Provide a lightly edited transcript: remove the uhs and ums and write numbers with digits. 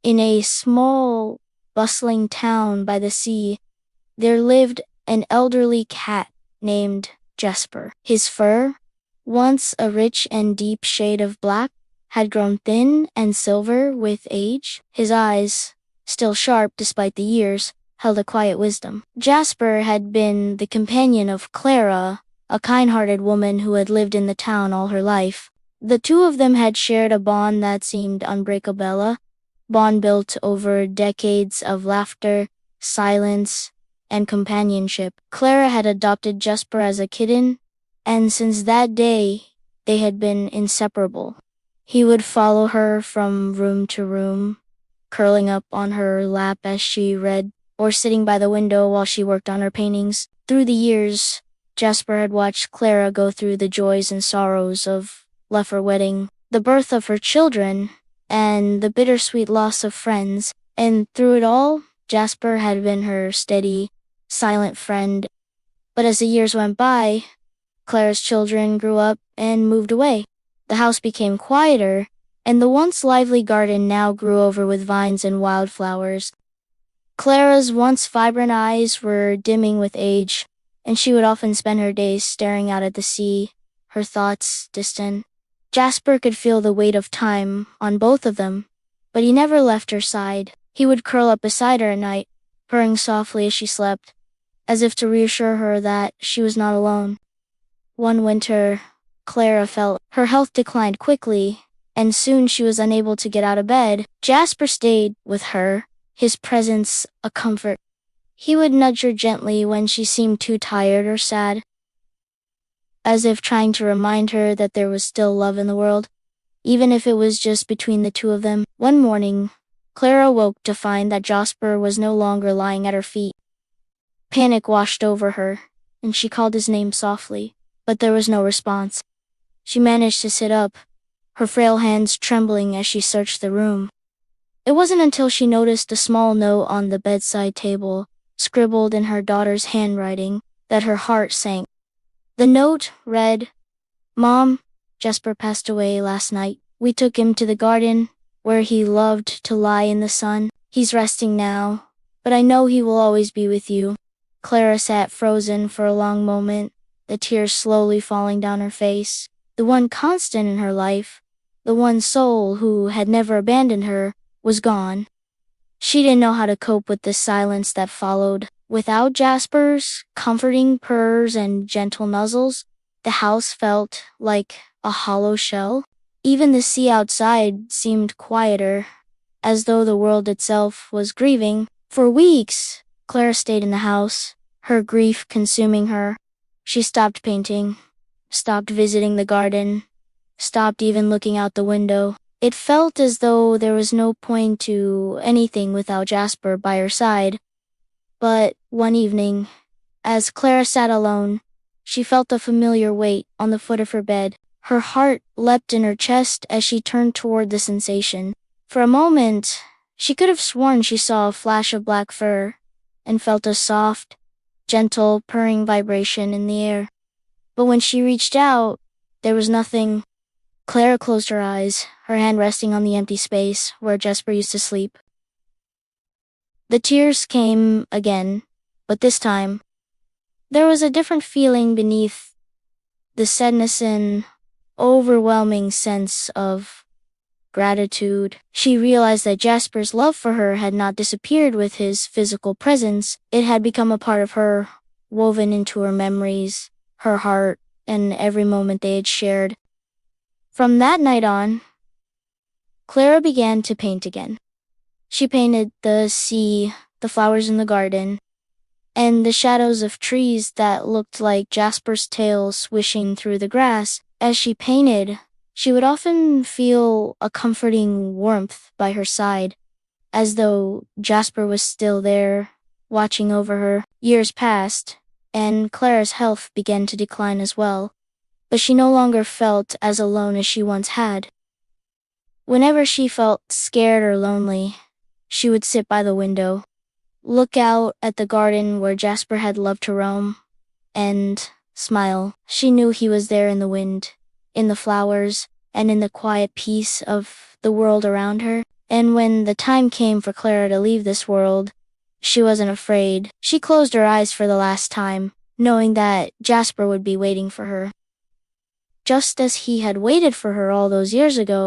In a small, bustling town by the sea, there lived an elderly cat named Jasper. His fur, once a rich and deep shade of black, had grown thin and silver with age. His eyes, still sharp despite the years, held a quiet wisdom. Jasper had been the companion of Clara, a kind-hearted woman who had lived in the town all her life. The two of them had shared a bond that seemed unbreakable, a bond built over decades of laughter, silence, and companionship. Clara had adopted Jasper as a kitten, and since that day, they had been inseparable. He would follow her from room to room, curling up on her lap as she read, or sitting by the window while she worked on her paintings. Through the years, Jasper had watched Clara go through the joys and sorrows of her wedding, the birth of her children, and the bittersweet loss of friends. And through it all, Jasper had been her steady, silent friend. But as the years went by, Clara's children grew up and moved away. The house became quieter, and the once lively garden now grew over with vines and wildflowers. Clara's once vibrant eyes were dimming with age, and she would often spend her days staring out at the sea, her thoughts distant. Jasper could feel the weight of time on both of them, but he never left her side. He would curl up beside her at night, purring softly as she slept, as if to reassure her that she was not alone. One winter, Clara felt her health declined quickly, and soon she was unable to get out of bed. Jasper stayed with her, his presence a comfort. He would nudge her gently when she seemed too tired or sad, as if trying to remind her that there was still love in the world, even if it was just between the two of them. One morning, Clara woke to find that Jasper was no longer lying at her feet. Panic washed over her, and she called his name softly, but there was no response. She managed to sit up, her frail hands trembling as she searched the room. It wasn't until she noticed a small note on the bedside table, scribbled in her daughter's handwriting, that her heart sank. The note read, "Mom, Jasper passed away last night. We took him to the garden, where he loved to lie in the sun. He's resting now, but I know he will always be with you." Clara sat frozen for a long moment, the tears slowly falling down her face. The one constant in her life, the one soul who had never abandoned her, was gone. She didn't know how to cope with the silence that followed. Without Jasper's comforting purrs and gentle nuzzles, the house felt like a hollow shell. Even the sea outside seemed quieter, as though the world itself was grieving. For weeks, Clara stayed in the house, her grief consuming her. She stopped painting, stopped visiting the garden, stopped even looking out the window. It felt as though there was no point to anything without Jasper by her side. But one evening, as Clara sat alone, she felt a familiar weight on the foot of her bed. Her heart leapt in her chest as she turned toward the sensation. For a moment, she could have sworn she saw a flash of black fur, and felt a soft, gentle, purring vibration in the air. But when she reached out, there was nothing. Clara closed her eyes, her hand resting on the empty space where Jasper used to sleep. The tears came again, but this time, there was a different feeling beneath the sadness, an overwhelming sense of gratitude. She realized that Jasper's love for her had not disappeared with his physical presence. It had become a part of her, woven into her memories, her heart, and every moment they had shared. From that night on, Clara began to paint again. She painted the sea, the flowers in the garden, and the shadows of trees that looked like Jasper's tail swishing through the grass. As she painted, she would often feel a comforting warmth by her side, as though Jasper was still there, watching over her. Years passed, and Clara's health began to decline as well, but she no longer felt as alone as she once had. Whenever she felt scared or lonely, she would sit by the window, look out at the garden where Jasper had loved to roam, and smile. She knew he was there in the wind, in the flowers, and in the quiet peace of the world around her. And when the time came for Clara to leave this world, she wasn't afraid. She closed her eyes for the last time, knowing that Jasper would be waiting for her. Just as he had waited for her all those years ago.